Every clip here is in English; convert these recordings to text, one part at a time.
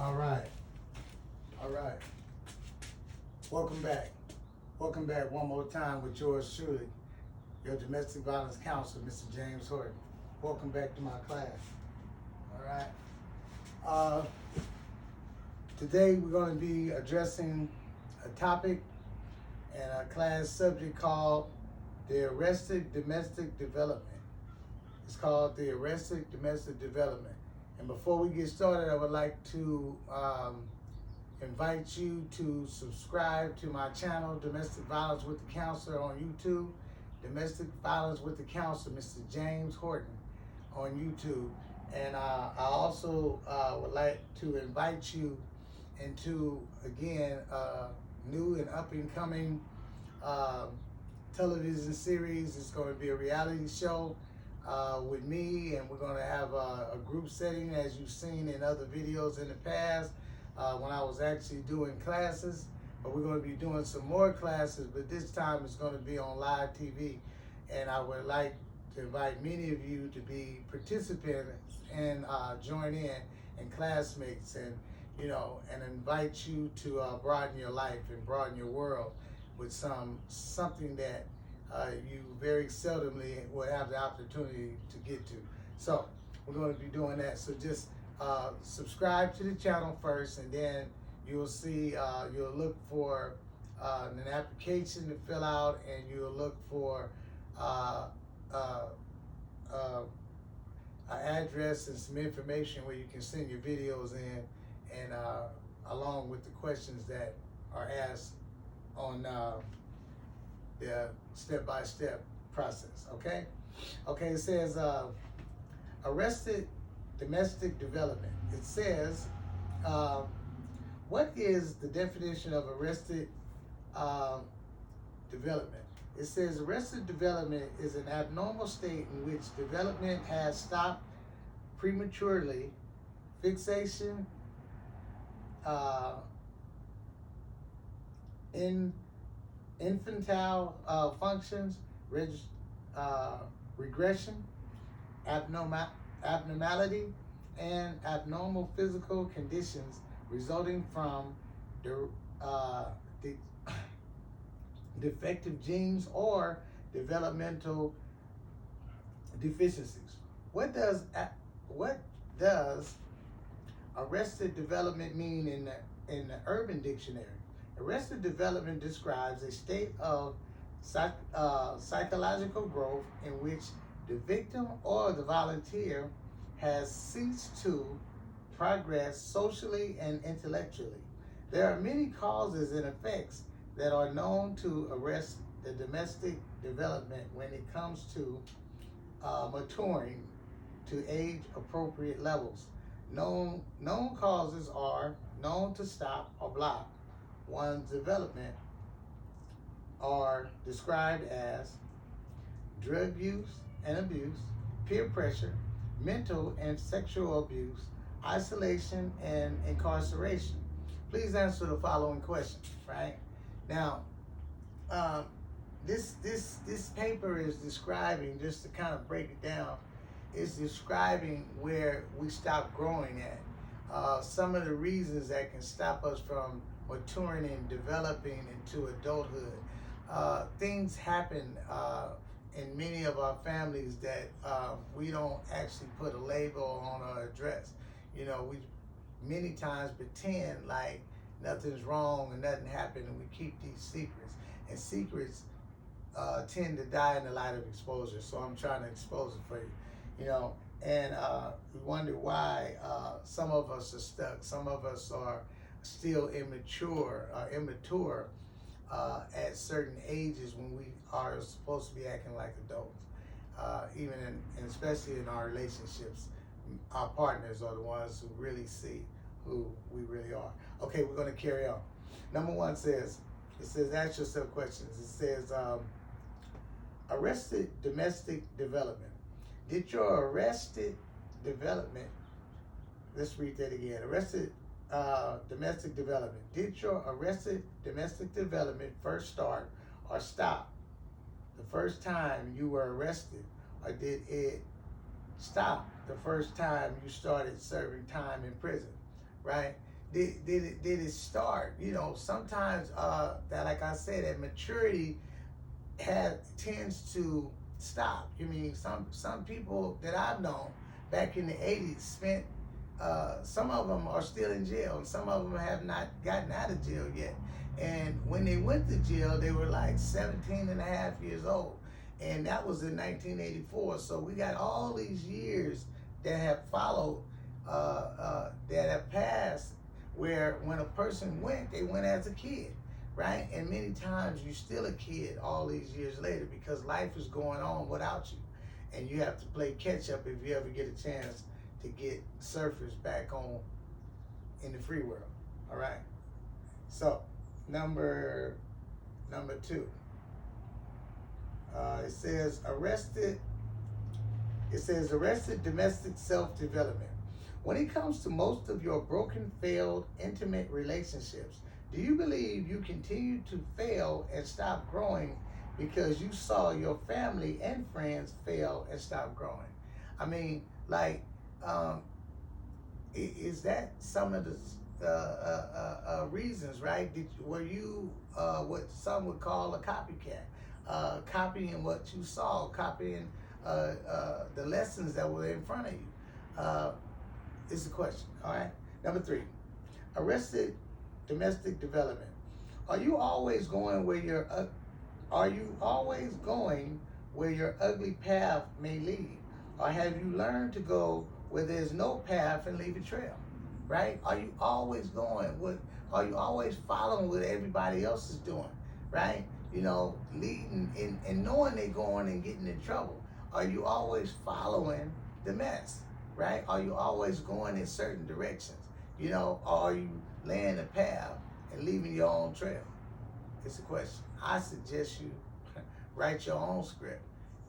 All right. All right. Welcome back. Welcome back one more time with yours truly, your domestic violence counselor, Mr. James Horton. Welcome back to my class. All right. Today we're going to be addressing a topic and a class subject called the Arrested Domestic Development. It's called the Arrested Domestic Development. And before we get started, I would like to invite you to subscribe to my channel, Domestic Violence with the Counselor on YouTube, Domestic Violence with the Counselor, Mr. James Horton on YouTube. And I also would like to invite you into, again, new and up-and-coming television series. It's going to be a reality show with me, and we're going to have a group setting, as you've seen in other videos in the past when I was actually doing classes. But we're going to be doing some more classes, but this time it's going to be on live TV. And I would like to invite many of you to be participants and join in, and classmates, and and invite you to broaden your life and broaden your world with something that you very seldomly will have the opportunity to get to. So we're going to be doing that. So just subscribe to the channel first, and then you'll see, you'll look for an application to fill out, and you'll look for an address and some information where you can send your videos in, and along with the questions that are asked on the step-by-step process. Okay? Okay, it says arrested domestic development. It says, what is the definition of arrested development? It says arrested development is an abnormal state in which development has stopped prematurely. Fixation, infantile functions, regression, abnormality, and abnormal physical conditions resulting from defective genes or developmental deficiencies. What does arrested development mean in the Urban Dictionary? Arrested development describes a state of psychological growth in which the victim or the volunteer has ceased to progress socially and intellectually. There are many causes and effects that are known to arrest the domestic development when it comes to maturing to age-appropriate levels. Known causes are known to stop or block one's development are described as drug use and abuse, peer pressure, mental and sexual abuse, isolation, and incarceration. Please answer the following questions, right? Now, this paper is describing, just to kind of break it down, is describing where we stop growing at. Some of the reasons that can stop us from maturing and developing into adulthood. Things happen in many of our families that we don't actually put a label on or address. We many times pretend like nothing's wrong and nothing happened, and we keep these secrets. And secrets tend to die in the light of exposure. So I'm trying to expose it for you. And we wonder why some of us are stuck. Some of us are still immature at certain ages when we are supposed to be acting like adults. Even and especially in our relationships, our partners are the ones who really see who we really are. Okay, we're going to carry on. Number one says, ask yourself questions. It says, arrested domestic development. Did your arrested development, let's read that again, arrested domestic development. Did your arrested domestic development first start or stop the first time you were arrested, or did it stop the first time you started serving time in prison, right? did it start? You know, sometimes that, like I said, that maturity tends to stop. I mean, some people that I've known back in the '80s spent. Some of them are still in jail, and some of them have not gotten out of jail yet. And when they went to jail, they were like 17 and a half years old. And that was in 1984. So we got all these years that have followed, that have passed, where when a person went, they went as a kid, right? And many times you're still a kid all these years later because life is going on without you. And you have to play catch up if you ever get a chance to get surfers back on in the free world. All right. So number two. It says arrested domestic self-development. When it comes to most of your broken, failed, intimate relationships, do you believe you continue to fail and stop growing because you saw your family and friends fail and stop growing? I mean, like, is that some of the reasons, right? Were you what some would call a copycat, copying what you saw, copying the lessons that were in front of you? Is the question. All right. Number 3, arrested domestic development. Are you always going where your ugly path may lead, or have you learned to go where there's no path and leave a trail? Right? Are you always are you always following what everybody else is doing? Right? You know, leading and knowing they're going and getting in trouble. Are you always following the mess? Right? Are you always going in certain directions? You know, or are you laying a path and leaving your own trail? It's a question. I suggest you write your own script.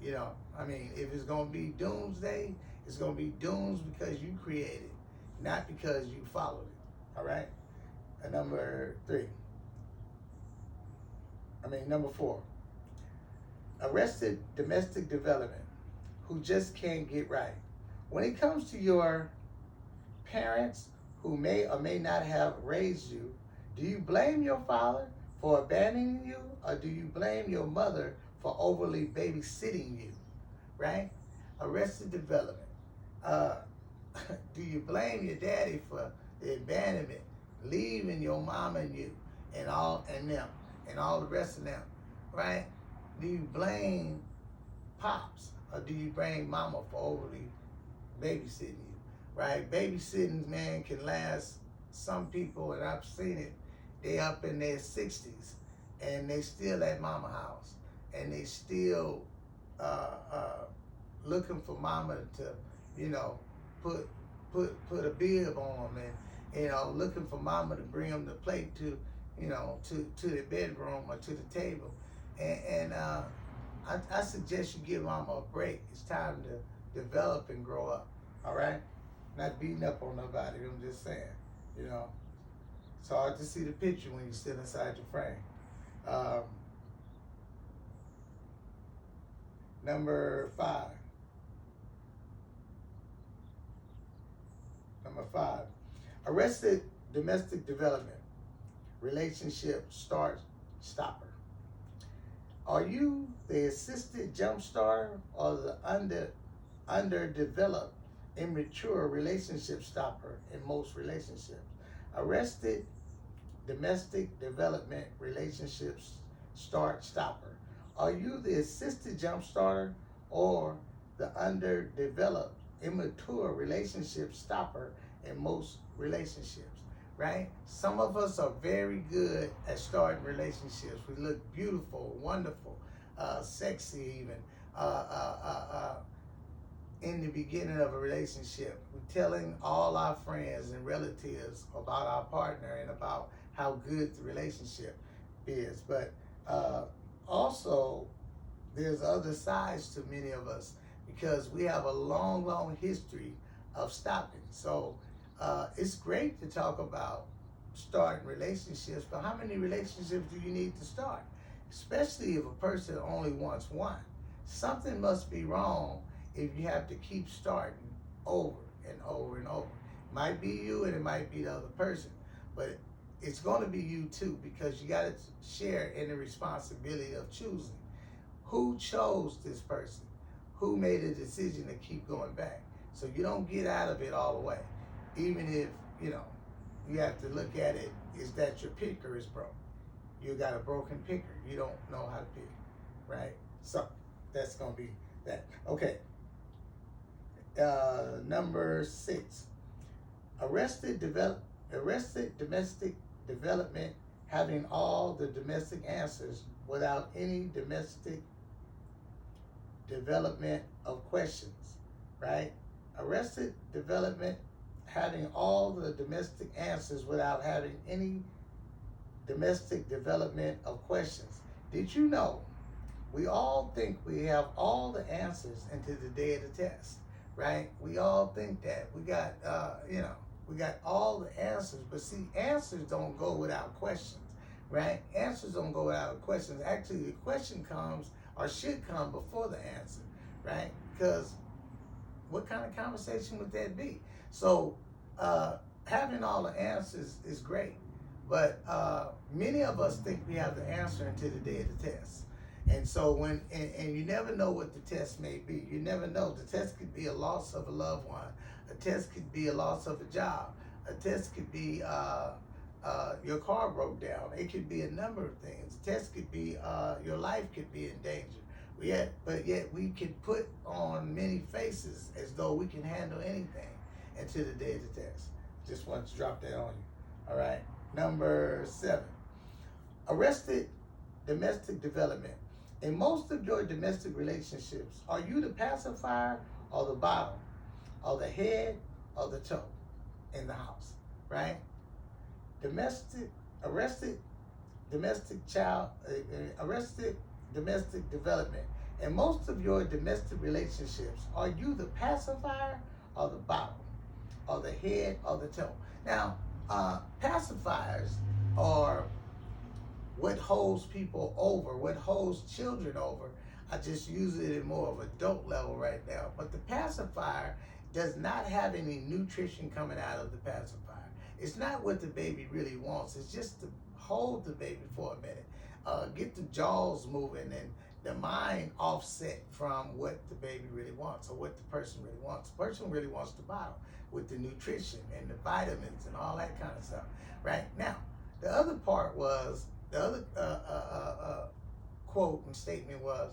You know, I mean, if it's going to be doomsday, it's going to be dooms because you created, not because you followed it. All right? And number 4. Arrested domestic development who just can't get right. When it comes to your parents who may or may not have raised you, do you blame your father for abandoning you, or do you blame your mother for overly babysitting you? Right? Arrested development. Do you blame your daddy for the abandonment, leaving your mama and you and all the rest of them? Right? Do you blame pops, or do you blame mama for overly babysitting you? Right? Babysitting, man, can last. Some people, and I've seen it, they up in their 60s and they still at mama house, and they still looking for mama to, you know, put a bib on them, and, you know, looking for mama to bring them the plate to, you know, to the bedroom or to the table. And I suggest you give mama a break. It's time to develop and grow up. All right? Not beating up on nobody. I'm just saying, you know. It's hard to see the picture when you're still inside your frame. Number 5. Arrested domestic development. Relationship stopper. Are you the assisted jump starter or the underdeveloped, immature relationship stopper in most relationships? Arrested domestic development relationships stopper. Are you the assisted jump starter or the underdeveloped, immature relationship stopper in most relationships? Right? Some of us are very good at starting relationships. We look beautiful, wonderful, sexy even, in the beginning of a relationship. We're telling all our friends and relatives about our partner and about how good the relationship is. But also, there's other sides to many of us because we have a long, long history of stopping. So it's great to talk about starting relationships, but how many relationships do you need to start? Especially if a person only wants one. Something must be wrong if you have to keep starting over and over and over. It might be you and it might be the other person. but it's going to be you too, because you got to share in the responsibility of choosing. Who chose this person? Who made a decision to keep going back? So you don't get out of it all the way. Even if, you have to look at it, is that your picker is broke. You got a broken picker. You don't know how to pick, right? So that's going to be that. Okay. Number 6. Arrested domestic development, having all the domestic answers without any domestic development of questions, right? Arrested development, having all the domestic answers without having any domestic development of questions. Did you know we all think we have all the answers until the day of the test, right? We all think that we got, we got all the answers, but see, answers don't go without questions, right? Answers don't go without questions. Actually, the question comes or should come before the answer, right? Because what kind of conversation would that be? So having all the answers is great, but many of us think we have the answer until the day of the test. And so and you never know what the test may be. You never know. The test could be a loss of a loved one. A test could be a loss of a job. A test could be your car broke down. It could be a number of things. A test could be your life could be in danger. But yet we can put on many faces as though we can handle anything until the day of the test. Just wanted to drop that on you. All right. Number 7. Arrested domestic development. In most of your domestic relationships, are you the pacifier or the bottom, or the head or the toe in the house, right? Arrested domestic development. In most of your domestic relationships, are you the pacifier or the bottom, or the head or the toe? Now, pacifiers are what holds people over, what holds children over. I just use it in more of adult level right now. But the pacifier does not have any nutrition coming out of the pacifier. It's not what the baby really wants. It's just to hold the baby for a minute, get the jaws moving and the mind offset from what the baby really wants or what the person really wants. The person really wants the bottle with the nutrition and the vitamins and all that kind of stuff. Right now, the other part was, the other quote and statement was,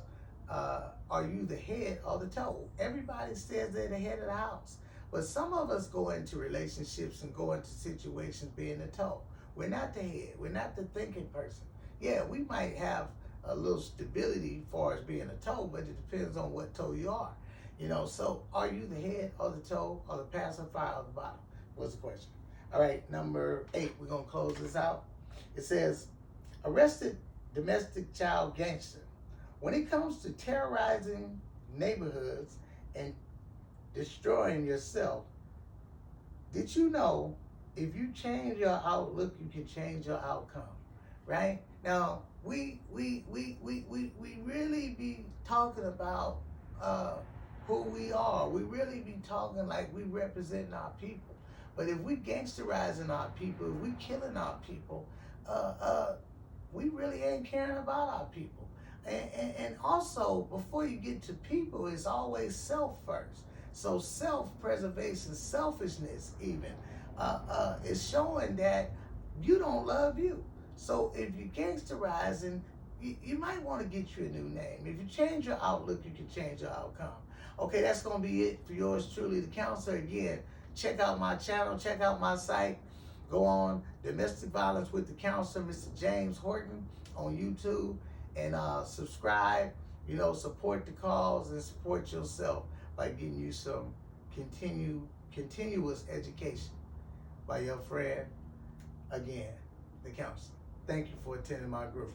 are you the head or the toe? Everybody says they're the head of the house. But some of us go into relationships and go into situations being the toe. We're not the head. We're not the thinking person. Yeah, we might have a little stability as far as being a toe, but it depends on what toe you are. So are you the head or the toe or the pacifier or the bottom? What's the question? All right, number 8, we're going to close this out. It says, arrested domestic child gangster. When it comes to terrorizing neighborhoods and destroying yourself, did you know if you change your outlook, you can change your outcome, right? Now, we really be talking about who we are. We really be talking like we representing our people. But if we gangsterizing our people, if we killing our people, we really ain't caring about our people. And also, before you get to people, it's always self first. So self-preservation, selfishness even, is showing that you don't love you. So if you're gangsterizing, you might want to get you a new name. If you change your outlook, you can change your outcome. Okay, that's going to be it for yours truly, the counselor. Again, check out my channel, check out my site. Go on Domestic Violence with the Counselor, Mr. James Horton, on YouTube, and subscribe. Support the cause and support yourself by getting you some continuous education by your friend, again, the counselor. Thank you for attending my group.